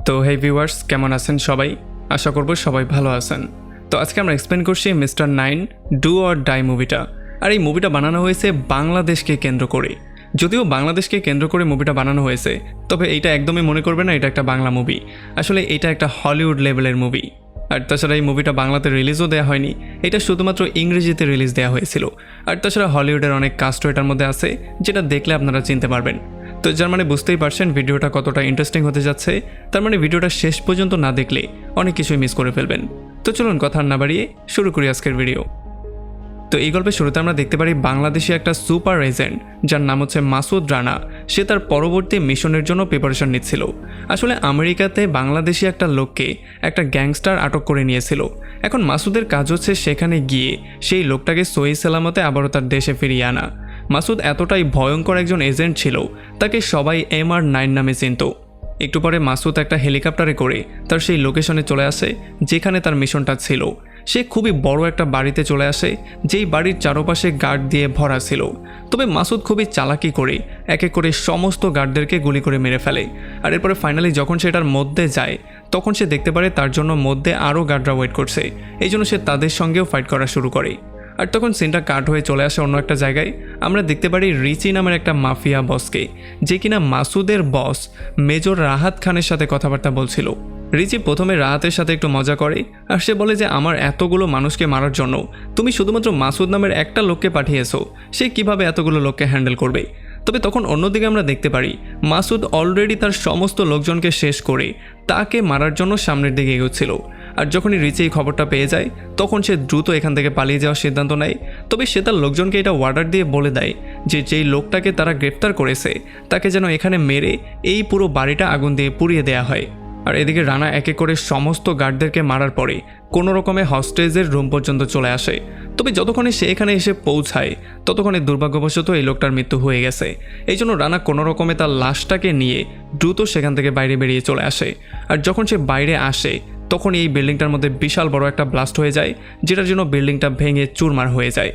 তো হে ভিউয়ার্স, কেমন আছেন সবাই? আশা করব সবাই ভালো আছেন। তো আজকে আমরা এক্সপ্লেন করছি মিস্টার 9 ডু অর ডাই মুভিটা। আর এই মুভিটা বানানো হয়েছে বাংলাদেশকে কেন্দ্র করে। যদিও বাংলাদেশকে কেন্দ্র করে মুভিটা বানানো হয়েছে, তবে এইটা একদমই মনে করবে না এটা একটা বাংলা মুভি। আসলে এটা একটা হলিউড লেভেলের মুভি। আর তাছাড়া এই মুভিটা বাংলাতে রিলিজও দেওয়া হয়নি, এটা শুধুমাত্র ইংরেজিতে রিলিজ দেওয়া হয়েছিল। আর তাছাড়া হলিউডের অনেক কাস্টও এটার মধ্যে আছে, যেটা দেখলে আপনারা চিনতে পারবেন। তো যার মানে বুঝতেই পারছেন ভিডিওটা কতটা ইন্টারেস্টিং হতে যাচ্ছে। তার মানে ভিডিওটা শেষ পর্যন্ত না দেখলে অনেক কিছুই মিস করে ফেলবেন। তো চলুন কথা না বাড়িয়ে শুরু করি আজকের ভিডিও। তো এই গল্পের শুরুতে আমরা দেখতে পারি বাংলাদেশি একটা সুপার এজেন্ট যার নাম হচ্ছে মাসুদ রানা। সে তার পরবর্তী মিশনের জন্য প্রিপারেশন নিচ্ছিল। আসলে আমেরিকাতে বাংলাদেশি একটা লোককে একটা গ্যাংস্টার আটক করে নিয়েছিল। এখন মাসুদের কাজ হচ্ছে সেখানে গিয়ে সেই লোকটাকে সহি সালামতে আবারও তার দেশে ফিরিয়ে আনা। মাসুদ এতটাই ভয়ঙ্কর একজন এজেন্ট ছিল, তাকে সবাই MR9 নামে চিনত। একটু পরে মাসুদ একটা হেলিকপ্টারে করে তার সেই লোকেশনে চলে আসে যেখানে তার মিশনটা ছিল। সে খুবই বড় একটা বাড়িতে চলে আসে, যেই বাড়ির চারপাশে গার্ড দিয়ে ভরা ছিল। তবে মাসুদ খুবই চালাকি করে এক এক করে সমস্ত গার্ডদেরকে গুলি করে মেরে ফেলে। আর এরপরে ফাইনালি যখন সে এটার মধ্যে যায়, তখন সে দেখতে পারে তার জন্য মধ্যে আরও গার্ডরা ওয়েট করছে। এই জন্য সে তাদের সঙ্গেও ফাইট করা শুরু করে। আর তখন সিনটা কাট হয়ে চলে আসে অন্য একটা জায়গায়। আমরা দেখতে পারি রিচি নামের একটা মাফিয়া বসকে, যে কিনা মাসুদের বস মেজর রাহাত খানের সাথে কথাবার্তা বলছিল। রিচি প্রথমে রাহাতের সাথে একটু মজা করে, আর সে বলে যে আমার এতগুলো মানুষকে মারার জন্য তুমি শুধুমাত্র মাসুদ নামের একটা লোককে পাঠিয়েছো, সে কিভাবে এতগুলো লোককে হ্যান্ডেল করবে। তবে তখন অন্যদিকে আমরা দেখতে পারি মাসুদ অলরেডি তার সমস্ত লোকজনকে শেষ করে তাকে মারার জন্য সামনের দিকে এগোচ্ছিল। আর যখনই রিচি এই খবরটা পেয়ে যায়, তখন সে দ্রুত এখান থেকে পালিয়ে যাওয়ার সিদ্ধান্ত নেয়। তবে সে তার লোকজনকে এটা অর্ডার দিয়ে বলে দেয় যে যেই লোকটাকে তারা গ্রেপ্তার করেছে তাকে যেন এখানে মেরে এই পুরো বাড়িটা আগুন দিয়ে পুড়িয়ে দেওয়া হয়। আর এদিকে রানা একে করে সমস্ত গার্ডদেরকে মারার পরে কোনো রকমে হস্টেজের রুম পর্যন্ত চলে আসে। তবে যতক্ষণে সে এখানে এসে পৌঁছায়, ততক্ষণে দুর্ভাগ্যবশত এই লোকটার মৃত্যু হয়ে গেছে। এই জন্য রানা কোনো রকমে তার লাশটাকে নিয়ে দ্রুত সেখান থেকে বাইরে বেরিয়ে চলে আসে। আর যখন সে বাইরে আসে, তখন এই বিল্ডিংটার মধ্যে বিশাল বড় একটা ব্লাস্ট হয়ে যায়, যেটার জন্য বিল্ডিংটা ভেঙে চুরমার হয়ে যায়।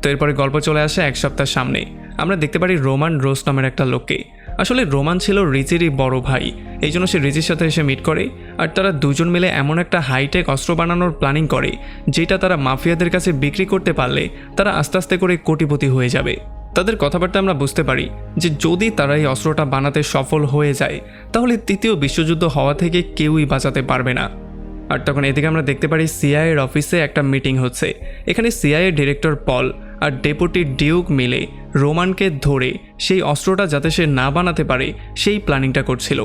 তো এরপরে গল্প চলে আসে এক সপ্তাহ সামনে। আমরা দেখতে পারি রোমান রোস নামের একটা লোককে। আসলে রোমান ছিল রিচিরই বড় ভাই, এই জন্য সে রিচির সাথে এসে মিট করে। আর তারা দুজন মিলে এমন একটা হাইটেক অস্ত্র বানানোর প্ল্যানিং করে, যেটা তারা মাফিয়াদের কাছে বিক্রি করতে পারলে তারা আস্তে আস্তে করে কোটিপতি হয়ে যাবে। তাদের কথাবার্তা আমরা বুঝতে পারি যে যদি তারা এই অস্ত্রটা বানাতে সফল হয়ে যায়, তাহলে তৃতীয় বিশ্বযুদ্ধ হওয়া থেকে কেউই বাঁচাতে পারবে না। আর তখন এদিকে আমরা দেখতে পারি সিআইএর অফিসে একটা মিটিং হচ্ছে। এখানে সিআইএ ডিরেক্টর পল আর ডেপুটি ডিউক মিলে রোমানকে ধরে সেই অস্ত্রটা যাতে সে না বানাতে পারে সেই প্ল্যানিংটা করছিল।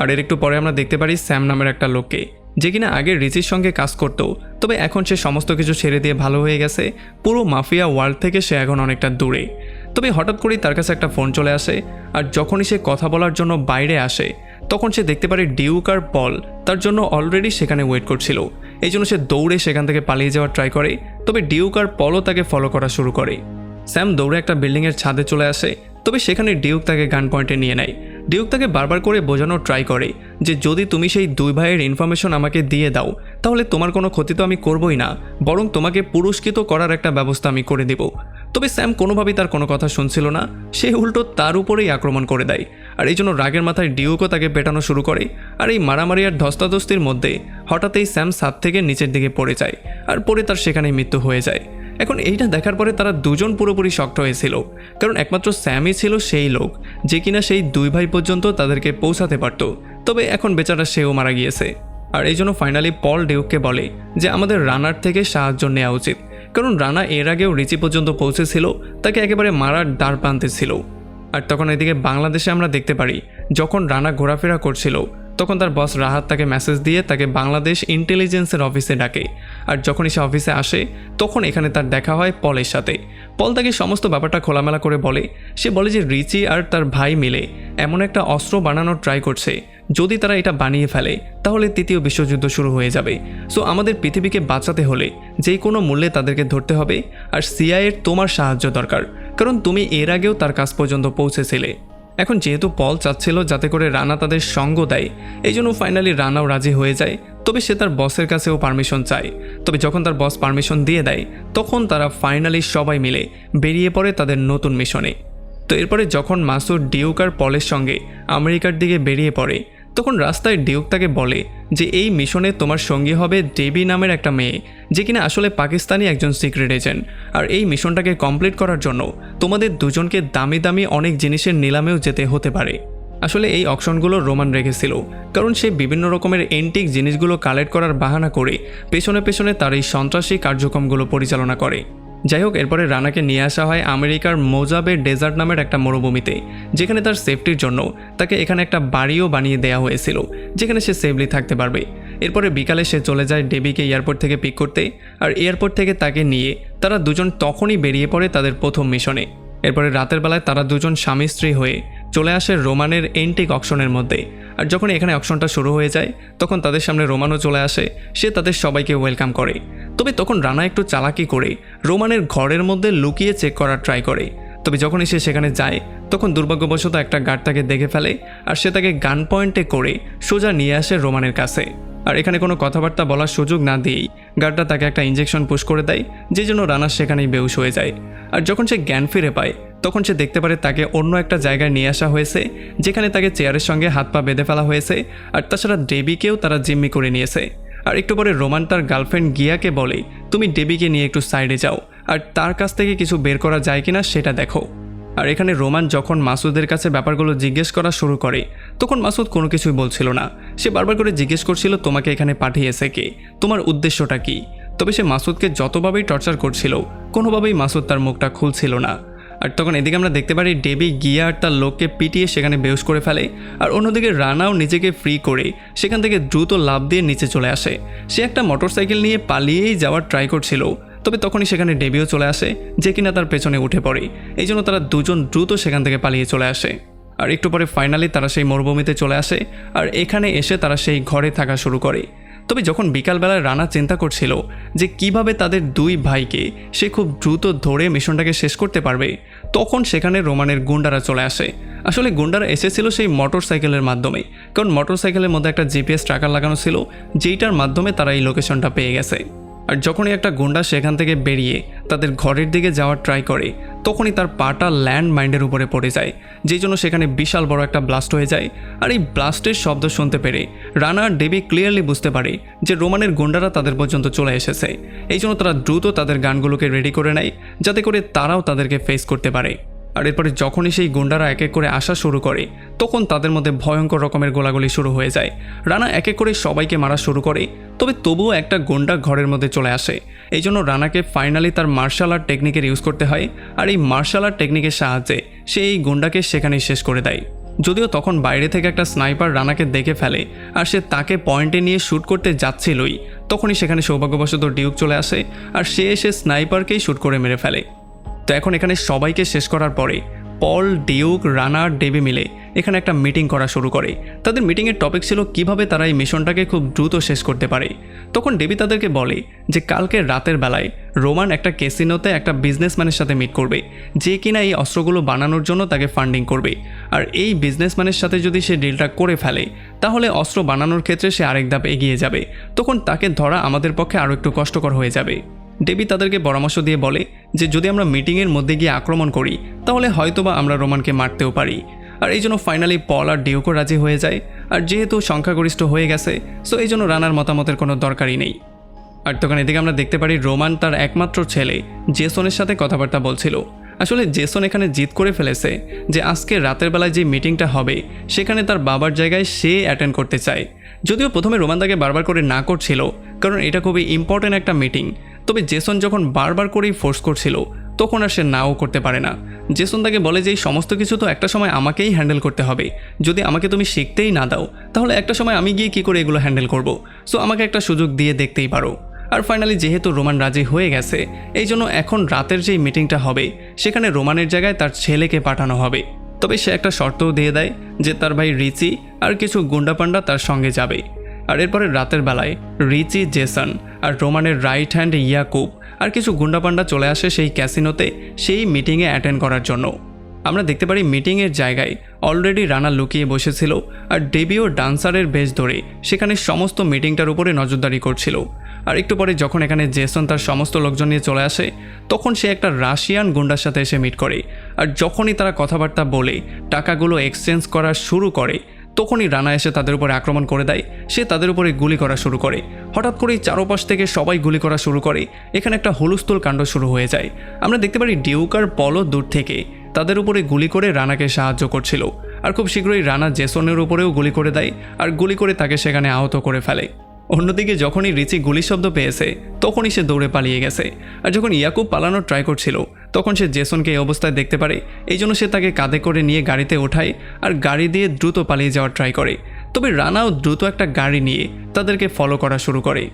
আর এর একটু পরে আমরা দেখতে পারি স্যাম নামের একটা লোককে, যে কিনা আগে রিচির সঙ্গে কাজ করতো, তবে এখন সে সমস্ত কিছু ছেড়ে দিয়ে ভালো হয়ে গেছে। পুরো মাফিয়া ওয়ার্ল্ড থেকে সে এখন অনেকটা দূরে। তবে হঠাৎ করেই তার কাছে একটা ফোন চলে আসে। আর যখনই সে কথা বলার জন্য বাইরে আসে, তখন সে দেখতে পারে ডিউক আর পল তার জন্য অলরেডি সেখানে ওয়েট করছিল। এই জন্য সে দৌড়ে সেখান থেকে পালিয়ে যাওয়ার ট্রাই করে, তবে ডিউক আর পলও তাকে ফলো করা শুরু করে। স্যাম দৌড়ে একটা বিল্ডিংয়ের ছাদে চলে আসে, তবে সেখানে ডিউক তাকে গান পয়েন্টে নিয়ে নেয়। ডিউক তাকে বারবার করে বোঝানোর ট্রাই করে যে যদি তুমি সেই দুই ভাইয়ের ইনফরমেশন আমাকে দিয়ে দাও, তাহলে তোমার কোনো ক্ষতি তো আমি করবই না, বরং তোমাকে পুরস্কৃত করার একটা ব্যবস্থা আমি করে দেব। তবে স্যাম কোনোভাবেই তার কোনো কথা শুনছিল না, সে উল্টো তার উপরেই আক্রমণ করে দেয়। আর এই জন্য রাগের মাথায় ডিউকও তাকে পেটানো শুরু করে। আর এই মারামারি আর ধস্তাধস্তির মধ্যে হঠাৎই স্যাম ছাদ থেকে নিচের দিকে পড়ে যায়, আর পরে তার সেখানেই মৃত্যু হয়ে যায়। এখন এইটা দেখার পরে তারা দুজন পুরোপুরি শক্ট হয়েছিল, কারণ একমাত্র স্যামই ছিল সেই লোক যে কিনা সেই দুই ভাই পর্যন্ত তাদেরকে পৌঁছাতে পারত। তবে এখন বেচারা সেও মারা গিয়েছে। আর এই জন্য ফাইনালি পল ডিউককে বলে যে আমাদের রানার থেকে সাহায্য নেওয়া উচিত, কারণ রানা এর আগেও রিচি পর্যন্ত পৌঁছেছিল, তাকে একেবারে মারার দ্বার প্রান্তে ছিল। আর তখন এদিকে বাংলাদেশে আমরা দেখতে পারি যখন রানা ঘোরাফেরা করছিল, তখন তার বস রাহাত তাকে মেসেজ দিয়ে তাকে বাংলাদেশ ইন্টেলিজেন্সের অফিসে ডাকে। আর যখনই সে অফিসে আসে, তখন এখানে তার দেখা হয় পলের সাথে। পল তাকে সমস্ত ব্যাপারটা খোলামেলা করে বলে। সে বলে যে রিচি আর তার ভাই মিলে এমন একটা অস্ত্র বানানোর ট্রাই করছে, যদি তারা এটা বানিয়ে ফেলে তাহলে তৃতীয় বিশ্বযুদ্ধ শুরু হয়ে যাবে। সো আমাদের পৃথিবীকে বাঁচাতে হলে যে কোনো মূল্যে তাদেরকে ধরতে হবে। আর সিআইএর তোমার সাহায্য দরকার, কারণ তুমি এর আগেও তার কাছ পর্যন্ত পৌঁছেছিলে। এখন যেহেতু পল চাচ্ছিল যাতে করে রানা তাদের সঙ্গ দেয়, এই জন্য ফাইনালি রানাও রাজি হয়ে যায়। তবে সে তার বসের কাছেও পারমিশন চায়। তবে যখন তার বস পারমিশন দিয়ে দেয়, তখন তারা ফাইনালি সবাই মিলে বেরিয়ে পড়ে তাদের নতুন মিশনে। তো এরপরে যখন মাসুদ ডিউক আর পলের সঙ্গে আমেরিকার দিকে বেরিয়ে পড়ে, তখন রাস্তায় ডিউক তাকে বলে যে এই মিশনে তোমার সঙ্গী হবে ডেবি নামের একটা মেয়ে, যে কিনা আসলে পাকিস্তানি একজন সিক্রেট এজেন্ট। আর এই মিশনটাকে কমপ্লিট করার জন্য তোমাদের দুজনকে দামি দামি অনেক জিনিসের নিলামেও যেতে হতে পারে। আসলে এই অকশনগুলো রোমান রেখেছিল, কারণ সে বিভিন্ন রকমের এন্টিক জিনিসগুলো কালেক্ট করার বাহানা করে পেছনে পেছনে তার এই সন্ত্রাসী কার্যক্রমগুলো পরিচালনা করে। যাই হোক, এরপরে রানাকে নিয়ে আসা হয় আমেরিকার মোজাবে ডেজার্ট নামের একটা মরুভূমিতে, যেখানে তার সেফটির জন্য তাকে এখানে একটা বাড়িও বানিয়ে দেওয়া হয়েছিল, যেখানে সে সেফলি থাকতে পারবে। এরপরে বিকালে সে চলে যায় ডেবিকে এয়ারপোর্ট থেকে পিক করতে, আর এয়ারপোর্ট থেকে তাকে নিয়ে তারা দুজন তখনই বেরিয়ে পড়ে তাদের প্রথম মিশনে। এরপরে রাতের বেলায় তারা দুজন স্বামী স্ত্রী হয়ে চলে আসে রোমানের এন্টিক অকশনের মধ্যে। আর যখন এখানে অকশনটা শুরু হয়ে যায় তখন তাদের সামনে রোমানও চলে আসে, সে তাদের সবাইকে ওয়েলকাম করে। তবে তখন রানা একটু চালাকি করে রোমানের ঘরের মধ্যে লুকিয়ে চেক করার ট্রাই করে। তবে যখনই সে সেখানে যায় তখন দুর্ভাগ্যবশত একটা গার্ড তাকে দেখে ফেলে, আর সে তাকে গান পয়েন্টে করে সোজা নিয়ে আসে রোমানের কাছে। আর এখানে কোনো কথাবার্তা বলার সুযোগ না দিয়েই গার্ডটা তাকে একটা ইঞ্জেকশন পুশ করে দেয়, যে জন্য রানা সেখানেই বেহুশ হয়ে যায়। আর যখন সে জ্ঞান ফিরে পায় তখন সে দেখতে পারে তাকে অন্য একটা জায়গায় নিয়ে আসা হয়েছে, যেখানে তাকে চেয়ারের সঙ্গে হাত পা বেঁধে ফেলা হয়েছে। আর তাছাড়া ডেবিকেও তারা জিম্মি করে নিয়েছে। আর একটু পরে রোমান তার গার্লফ্রেন্ড গিয়াকে বলে তুমি ডেবিকে নিয়ে একটু সাইডে যাও, আর তার কাছ থেকে কিছু বের করা যায় কিনা সেটা দেখো। আর এখানে রোমান যখন মাসুদের কাছে ব্যাপারগুলো জিজ্ঞেস করা শুরু করে তখন মাসুদ কোনো কিছুই বলছিল না। সে বারবার করে জিজ্ঞেস করছিল তোমাকে এখানে পাঠিয়েছে কে, তোমার উদ্দেশ্যটা কি। তবে সে মাসুদকে যতভাবেই টর্চার করছিল কোনোভাবেই মাসুদ তার মুখটা খুলছিল না। আর তখন এদিকে আমরা দেখতে পারি ডেবি গিয়া আর তার লোককে পিটিয়ে সেখানে বেহুশ করে ফেলে। আর অন্যদিকে রানাও নিজেকে ফ্রি করে সেখান থেকে দ্রুত লাফ দিয়ে নিচে চলে আসে। সে একটা মোটরসাইকেল নিয়ে পালিয়েই যাওয়ার ট্রাই করছিল, তবে তখনই সেখানে ডেবিও চলে আসে, যে কিনা তার পেছনে উঠে পড়ে। এই জন্য তারা দুজন দ্রুত সেখান থেকে পালিয়ে চলে আসে। আর একটু পরে ফাইনালি তারা সেই মরুভূমিতে চলে আসে, আর এখানে এসে তারা সেই ঘরে থাকা শুরু করে। তবে যখন বিকালবেলায় রানা চিন্তা করছিল যে কিভাবে তাদের দুই ভাইকে সে খুব দ্রুত ধরে মিশনটাকে শেষ করতে পারবে, তখন সেখানে রোমানের গুন্ডারা চলে আসে। আসলে গুন্ডারা এসেছিল সেই মোটরসাইকেলের মাধ্যমে, কারণ মোটরসাইকেলের মধ্যে একটা জিপিএস ট্র্যাকার লাগানো ছিল, যেইটার মাধ্যমে তারা এই লোকেশনটা পেয়ে গেছে। আর যখনই একটা গুন্ডা সেখান থেকে বেরিয়ে তাদের ঘরের দিকে যাওয়ার ট্রাই করে তখনই তার পাটা ল্যান্ড মাইন্ডের উপরে পড়ে যায়, যেই জন্য সেখানে বিশাল বড় একটা ব্লাস্ট হয়ে যায়। আর এই ব্লাস্টের শব্দ শুনতে পেরে রানা আর ডেবি ক্লিয়ারলি বুঝতে পারে যে রোমানের গুন্ডারা তাদের পর্যন্ত চলে এসেছে। এই জন্য তারা দ্রুত তাদের গানগুলোকে রেডি করে নেয়, যাতে করে তারাও তাদেরকে ফেস করতে পারে। আর এরপরে যখনই সেই গুন্ডারা এক এক করে আসা শুরু করে তখন তাদের মধ্যে ভয়ঙ্কর রকমের গোলাগুলি শুরু হয়ে যায়। রানা এক এক করে সবাইকে মারা শুরু করে, তবে তবুও একটা গুন্ডা ঘরের মধ্যে চলে আসে। এই জন্য রানাকে ফাইনালি তার মার্শাল আর্ট টেকনিকের ইউজ করতে হয়, আর এই মার্শাল আর্ট টেকনিকের সাহায্যে সে এই গুন্ডাকে সেখানেই শেষ করে দেয়। যদিও তখন বাইরে থেকে একটা স্নাইপার রানাকে দেখে ফেলে, আর সে তাকে পয়েন্টে নিয়ে শ্যুট করতে যাচ্ছিলই, তখনই সেখানে সৌভাগ্যবশত ডিউক চলে আসে, আর সে এসে স্নাইপারকেই শ্যুট করে মেরে ফেলে। তো এখন এখানে সবাইকে শেষ করার পরে পল, ডিউক, রানা আর ডেবি মিলে এখানে একটা মিটিং করা শুরু করে। তাদের মিটিংয়ের টপিক ছিল কিভাবে তারা এই মিশনটাকে খুব দ্রুত শেষ করতে পারে। তখন ডেবি তাদেরকে বলে যে কালকে রাতের বেলায় রোমান একটা ক্যাসিনোতে একটা বিজনেসম্যানের সাথে মিট করবে, যে কিনা এই অস্ত্রগুলো বানানোর জন্য তাকে ফান্ডিং করবে। আর এই বিজনেসম্যানের সাথে যদি সে ডিলটা করে ফেলে তাহলে অস্ত্র বানানোর ক্ষেত্রে সে আরেক ধাপ এগিয়ে যাবে, তখন তাকে ধরা আমাদের পক্ষে আরও একটু কষ্টকর হয়ে যাবে। ডেবি তাদেরকে পরামর্শ দিয়ে বলে যে যদি আমরা মিটিংয়ের মধ্যে গিয়ে আক্রমণ করি তাহলে হয়তোবা আমরা রোমানকে মারতেও পারি। আর এই জন্য ফাইনালি পল আর ডিউকও রাজি হয়ে যায়। আর যেহেতু সংখ্যাগরিষ্ঠ হয়ে গেছে, সো এই জন্য রানার মতামতের কোনো দরকারই নেই। আর তখন এদিকে আমরা দেখতে পারি রোমান তার একমাত্র ছেলে জেসনের সাথে কথাবার্তা বলছিল। আসলে জেসন এখানে জিদ করে ফেলেছে যে আজকে রাতের বেলায় যে মিটিংটা হবে সেখানে তার বাবার জায়গায় সে অ্যাটেন্ড করতে চায়। যদিও প্রথমে রোমান তাকে বারবার করে না করছিল, কারণ এটা খুবই ইম্পর্ট্যান্ট একটা মিটিং। তবে জেসন যখন বারবার করেই ফোর্স করছিল তখন আর সে নাও করতে পারে না। জেসন তাকে বলে যে এই সমস্ত কিছু তো একটা সময় আমাকেই হ্যান্ডেল করতে হবে, যদি আমাকে তুমি শিখতেই না দাও তাহলে একটা সময় আমি গিয়ে কী করে এগুলো হ্যান্ডেল করব, সো আমাকে একটা সুযোগ দিয়ে দেখতেই পারো। আর ফাইনালি যেহেতু রোমান রাজি হয়ে গেছে, এই জন্য এখন রাতের যেই মিটিংটা হবে সেখানে রোমানের জায়গায় তার ছেলেকে পাঠানো হবে। তবে সে একটা শর্তও দিয়ে দেয় যে তার ভাই রিচি আর কিছু গুন্ডাপান্ডা তার সঙ্গে যাবে। আর এরপরে রাতের বেলায় রিচি, জেসন আর রোমানের রাইট হ্যান্ড ইয়াকুব আর কিছু গুন্ডাপান্ডা চলে আসে সেই ক্যাসিনোতে সেই মিটিংয়ে অ্যাটেন্ড করার জন্য। আমরা দেখতে পারি মিটিংয়ের জায়গায় অলরেডি রানা লুকিয়ে বসেছিল, আর ডেবিও ডান্সারের বেশ ধরে সেখানে সমস্ত মিটিংটার উপরে নজরদারি করছিল। আর একটু পরে যখন এখানে জেসন তার সমস্ত লোকজন নিয়ে চলে আসে তখন সে একটা রাশিয়ান গুন্ডার সাথে এসে মিট করে। আর যখনই তারা কথাবার্তা বলে টাকাগুলো এক্সচেঞ্জ করা শুরু করে তখনই রানা এসে তাদের উপরে আক্রমণ করে দেয়। সে তাদের উপরে গুলি করা শুরু করে। হঠাৎ করেই চারপাশ থেকে সবাই গুলি করা শুরু করে। এখানে একটা হুলস্থুল কাণ্ড শুরু হয়ে যায়। আমরা দেখতে পারি ডিউক আর পলও দূর থেকে তাদের উপরে গুলি করে রানাকে সাহায্য করছিল। আর খুব শীঘ্রই রানা জেসনের উপরেও গুলি করে দেয় আর গুলি করে তাকে সেখানে আহত করে ফেলে। অন্যদিকে যখনই রিচি গুলি শব্দ পেয়েছে তখনই সে দৌড়ে পালিয়ে গেছে। আর যখন ইয়াকুব পালানোর ট্রাই করছিল তখন সে জেসনকে এই অবস্থায় দেখতে পারে। এই জন্য সে তাকে কাঁধে করে নিয়ে গাড়িতে ওঠায় আর গাড়ি দিয়ে দ্রুত পালিয়ে যাওয়ার ট্রাই করে। তবে রানাও দ্রুত একটা গাড়ি নিয়ে তাদেরকে ফলো করা শুরু করে।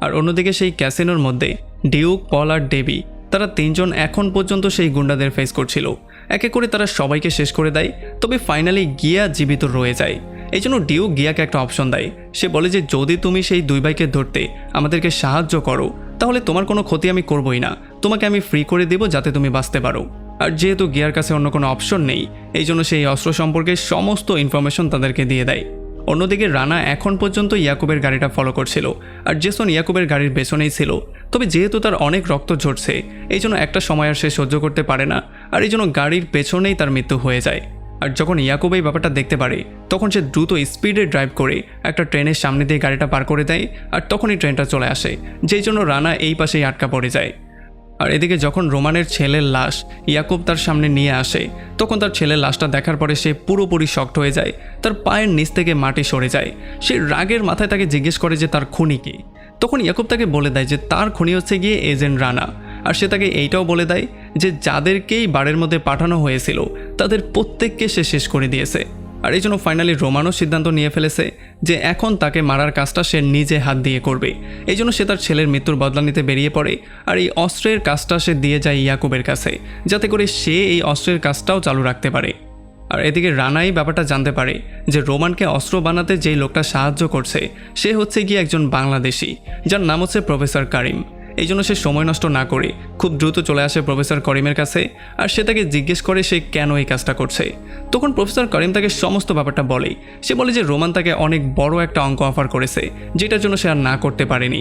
আর অন্যদিকে সেই ক্যাসিনোর মধ্যে ডিউক, পল আর ডেবি তারা তিনজন এখন পর্যন্ত সেই গুন্ডাদের ফেস করছিল। একে করে তারা সবাইকে শেষ করে দেয়। তবে ফাইনালি গিয়া জীবিত রয়ে যায়। এই জন্য ডিউক গিয়াকে একটা অপশন দেয়। সে বলে যে যদি তুমি সেই দুই ভাইকে ধরতে আমাদেরকে সাহায্য করো তাহলে তোমার কোনো ক্ষতি আমি করবই না, তোমাকে আমি ফ্রি করে দেব যাতে তুমি বাঁচতে পারো। আর যেহেতু গিয়ার কাছে অন্য কোনো অপশন নেই এই জন্য সেই অস্ত্র সম্পর্কে সমস্ত ইনফরমেশন তাদেরকে দিয়ে দেয়। অন্যদিকে রানা এখন পর্যন্ত ইয়াকুবের গাড়িটা ফলো করছিল আর জেসন ইয়াকুবের গাড়ির পেছনেই ছিল। তবে যেহেতু তার অনেক রক্ত ঝরছে এই জন্য একটা সময় আর সে সহ্য করতে পারে না আর এই জন্য গাড়ির পেছনেই তার মৃত্যু হয়ে যায়। আর যখন ইয়াকুব এই ব্যাপারটা দেখতে পারে তখন সে দ্রুত স্পিডে ড্রাইভ করে একটা ট্রেনের সামনে দিয়ে গাড়িটা পার করে দেয়। আর তখনই ট্রেনটা চলে আসে, যেই জন্য রানা এই পাশেই আটকা পড়ে যায়। আর এদিকে যখন রোমানের ছেলের লাশ ইয়াকুব তার সামনে নিয়ে আসে তখন তার ছেলের লাশটা দেখার পরে সে পুরোপুরি শকড হয়ে যায়। তার পায়ের নিচ থেকে মাটি সরে যায়। সে রাগের মাথায় তাকে জিজ্ঞেস করে যে তার খুনি কি। তখন ইয়াকুব তাকে বলে দেয় যে তার খুনি হচ্ছে গিয়ে এজেন্ট রানা। আর সে তাকে এইটাও বলে দেয় যে যাদেরকেই বাড়ির মধ্যে পাঠানো হয়েছিল তাদের প্রত্যেককে সে শেষ করে দিয়েছে। আর এই জন্য ফাইনালি রোমানও সিদ্ধান্ত নিয়ে ফেলেছে যে এখন তাকে মারার কাজটা সে নিজে হাত দিয়ে করবে। এই জন্য সে তার ছেলের মৃত্যুর বদলা নিতে বেরিয়ে পড়ে আর এই অস্ত্রের কাজটা সে দিয়ে যায় ইয়াকুবের কাছে যাতে করে সে এই অস্ত্রের কাজটাও চালু রাখতে পারে। আর এদিকে রানাই ব্যাপারটা জানতে পারে যে রোমানকে অস্ত্র বানাতে যেই লোকটা সাহায্য করছে সে হচ্ছে গিয়ে একজন বাংলাদেশি যার নাম হচ্ছে প্রফেসর কারিম। এই জন্য সে সময় নষ্ট না করে খুব দ্রুত চলে আসে প্রফেসর করিমের কাছে আর সে তাকে জিজ্ঞেস করে সে কেন এই কাজটা করছে। তখন প্রফেসর করিম তাকে সমস্ত ব্যাপারটা বলে। সে বলে যে রোমান তাকে অনেক বড় একটা অঙ্ক অফার করেছে যেটার জন্য সে আর না করতে পারেনি।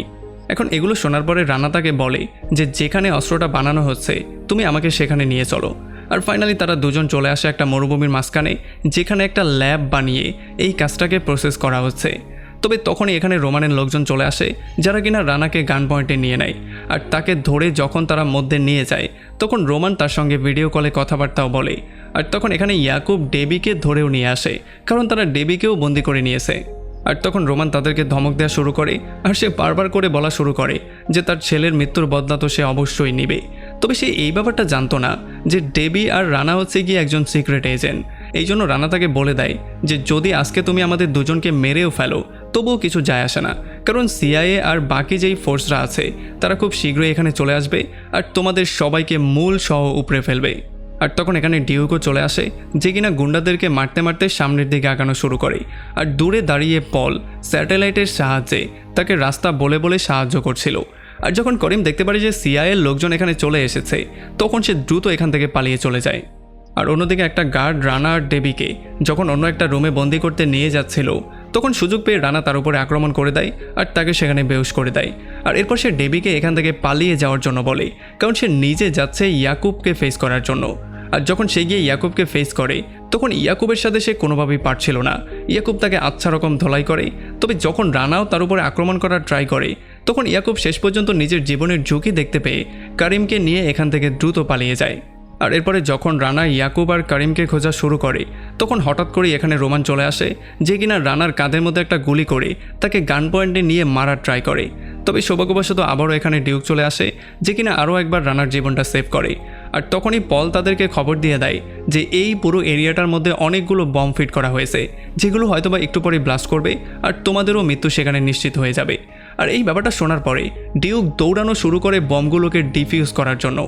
এখন এগুলো শোনার পরে রানা তাকে বলে যে যেখানে অস্ত্রটা বানানো হচ্ছে তুমি আমাকে সেখানে নিয়ে চলো। আর ফাইনালি তারা দুজন চলে আসে একটা মরুভূমির মাঝখানে যেখানে একটা ল্যাব বানিয়ে এই কাজটাকে প্রসেস করা হচ্ছে। তবে তখনই এখানে রোমানের লোকজন চলে আসে যারা কিনা রানাকে গান পয়েন্টে নিয়ে নেয়। আর তাকে ধরে যখন তারা মধ্যে নিয়ে যায় তখন রোমান তার সঙ্গে ভিডিও কলে কথাবার্তাও বলে। আর তখন এখানে ইয়াকুব ডেবিকে ধরেও নিয়ে আসে কারণ তারা ডেবিকেও বন্দি করে নিয়েছে। আর তখন রোমান তাদেরকে ধমক দেওয়া শুরু করে আর সে বারবার করে বলা শুরু করে যে তার ছেলের মৃত্যুর বদলা তো সে অবশ্যই নেবে। তবে সে এই ব্যাপারটা জানতো না যে ডেবি আর রানা হচ্ছে গিয়ে একজন সিক্রেট এজেন্ট। এই জন্য রানা তাকে বলে দেয় যে যদি আজকে তুমি আমাদের দুজনকে মেরেও ফেলো তবুও কিছু যায় আসে না, কারণ সিআইএ আর বাকি যেই ফোর্সরা আছে তারা খুব শীঘ্রই এখানে চলে আসবে আর তোমাদের সবাইকে মূল সহ উপড়ে ফেলবে। আর তখন এখানে ডিউকও চলে আসে যে কিনা গুন্ডাদেরকে মারতে মারতে সামনের দিকে আগানো শুরু করে। আর দূরে দাঁড়িয়ে পল স্যাটেলাইটের সাহায্যে তাকে রাস্তা বলে বলে সাহায্য করছিল। আর যখন করিম দেখতে পারে যে সিআইএর লোকজন এখানে চলে এসেছে তখন সে দ্রুত এখান থেকে পালিয়ে চলে যায়। আর অন্যদিকে একটা গার্ড রানা আর ডেবিকে যখন অন্য একটা রুমে বন্দি করতে নিয়ে যাচ্ছিল তখন সুযোগ পেয়ে রানা তার উপরে আক্রমণ করে দেয় আর তাকে সেখানে বেহুশ করে দেয়। আর এরপর সে ডেবিকে এখান থেকে পালিয়ে যাওয়ার জন্য বলে কারণ সে নিজে যাচ্ছে ইয়াকুবকে ফেস করার জন্য। আর যখন সে গিয়ে ইয়াকুবকে ফেস করে তখন ইয়াকুবের সাথে সে কোনোভাবেই পারছিল না। ইয়াকুব তাকে আচ্ছা রকম ধলাই করে। তবে যখন রানাও তার উপরে আক্রমণ করার ট্রাই করে তখন ইয়াকুব শেষ পর্যন্ত নিজের জীবনের ঝুঁকি দেখতে পেয়ে করিমকে নিয়ে এখান থেকে দ্রুত পালিয়ে যায়। আর এরপরে যখন রানা ইয়াকুব আর করিমকে খোঁজা শুরু করে তখন হঠাৎ করে এখানে রোমান চলে আসে যে কিনা রানার কাঁধের মধ্যে একটা গুলি করে তাকে গান পয়েন্টে নিয়ে মারার ট্রাই করে। তবে সৌভাগ্যবশত আবারও এখানে ডিউক চলে আসে যে কিনা আরও একবার রানার জীবনটা সেভ করে। আর তখনই পল তাদেরকে খবর দিয়ে দেয় যে এই পুরো এরিয়াটার মধ্যে অনেকগুলো বম ফিট করা হয়েছে যেগুলো হয়তোবা একটু পরে ব্লাস্ট করবে আর তোমাদেরও মৃত্যু সেখানে নিশ্চিত হয়ে যাবে। আর এই ব্যাপারটা শোনার পরে ডিউক দৌড়ানো শুরু করে বমগুলোকে ডিফিউজ করার জন্য।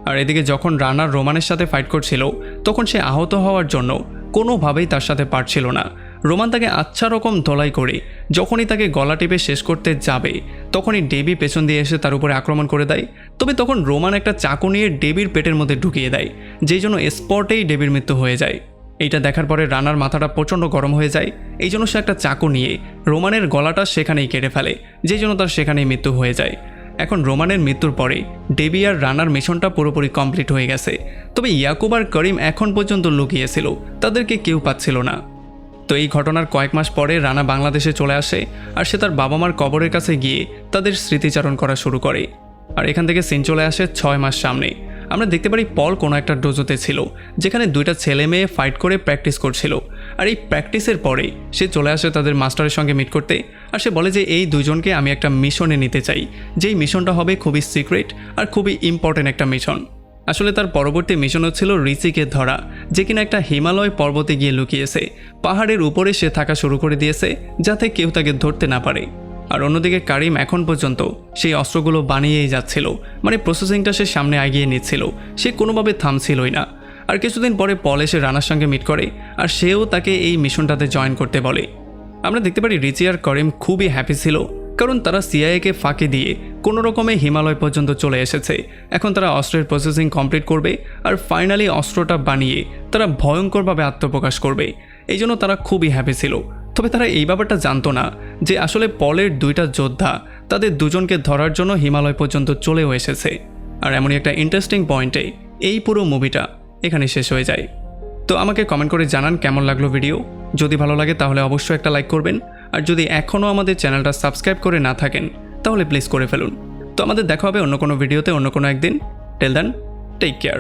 আর এদিকে যখন রানা রোমানের সাথে ফাইট করছিল তখন সে আহত হওয়ার জন্য কোনোভাবেই তার সাথে পারছিল না। রোমান তাকে আচ্ছা রকম ধলাই করে যখনই তাকে গলা টিপে শেষ করতে যাবে তখনই ডেবি পেছন দিয়ে এসে তার উপরে আক্রমণ করে দেয়। তবে তখন রোমান একটা চাকু নিয়ে ডেবির পেটের মধ্যে ঢুকিয়ে দেয় যেই জন্য স্পটেই ডেবির মৃত্যু হয়ে যায়। এইটা দেখার পরে রানার মাথাটা প্রচণ্ড গরম হয়ে যায়। এই জন্য সে একটা চাকু নিয়ে রোমানের গলাটা সেখানেই কেটে ফেলে যেই জন্য তার সেখানেই মৃত্যু হয়ে যায়। এখন রোমানের মৃত্যুর পরে ডেবি আর রানার মিশনটা পুরোপুরি কমপ্লিট হয়ে গেছে। তবে ইয়াকুব আর করিম এখন পর্যন্ত লুকিয়েছিল, তাদেরকে কেউ পাচ্ছিল না। তো এই ঘটনার কয়েক মাস পরে রানা বাংলাদেশে চলে আসে আর সে তার বাবা মার কবরের কাছে গিয়ে তাদের স্মৃতিচারণ করা শুরু করে। আর এখান থেকে সিন চলে আসে 6 মাস সামনে। আমরা দেখতে পারি পল কোনো একটা ডোজোতে ছিল যেখানে 2টা ছেলে মেয়ে ফাইট করে প্র্যাকটিস করছিল। আর এই প্র্যাকটিসের পরে সে চলে আসে তাদের মাস্টারের সঙ্গে মিট করতে। আর সে বলে যে এই দুজনকে আমি একটা মিশনে নিতে চাই, যেই মিশনটা হবে খুবই সিক্রেট আর খুবই ইম্পর্টেন্ট একটা মিশন। আসলে তার পরবর্তী মিশন হচ্ছিল রিচিকে ধরা, যে কিনা একটা হিমালয় পর্বতে গিয়ে লুকিয়েছে। পাহাড়ের উপরে সে থাকা শুরু করে দিয়েছে যাতে কেউ তাকে ধরতে না পারে। আর অন্যদিকে কারিম এখন পর্যন্ত সেই অস্ত্রগুলো বানিয়েই যাচ্ছিল, মানে প্রসেসিংটা সে সামনে এগিয়ে নিচ্ছিল, সে কোনোভাবে থামছিলই না। আর কিছুদিন পরে পল এসে রানার সঙ্গে মিট করে আর সেও তাকে এই মিশনটাতে জয়েন করতে বলে। আমরা দেখতে পারি রিচি আর করিম খুবই হ্যাপি ছিল, কারণ তারা সিআইএকে ফাঁকি দিয়ে কোনো রকমে হিমালয় পর্যন্ত চলে এসেছে। এখন তারা অস্ত্রের প্রসেসিং কমপ্লিট করবে আর ফাইনালি অস্ত্রটা বানিয়ে তারা ভয়ঙ্করভাবে আত্মপ্রকাশ করবে। এই জন্য তারা খুবই হ্যাপি ছিল। তবে তারা এই ব্যাপারটা জানতো না যে আসলে পলের 2টা যোদ্ধা তাদের দুজনকে ধরার জন্য হিমালয় পর্যন্ত চলেও এসেছে। আর এমনই একটা ইন্টারেস্টিং পয়েন্টে এই পুরো মুভিটা এখানে শেষ হয়ে যায়। তো আমাকে কমেন্ট করে জানান কেমন লাগলো ভিডিও। যদি ভালো লাগে তাহলে অবশ্যই একটা লাইক করবেন, আর যদি এখনও আমাদের চ্যানেলটা সাবস্ক্রাইব করে না থাকেন তাহলে প্লিজ করে ফেলুন। তো আমাদের দেখা হবে অন্য কোনো ভিডিওতে অন্য কোনো একদিন। Till then, take care.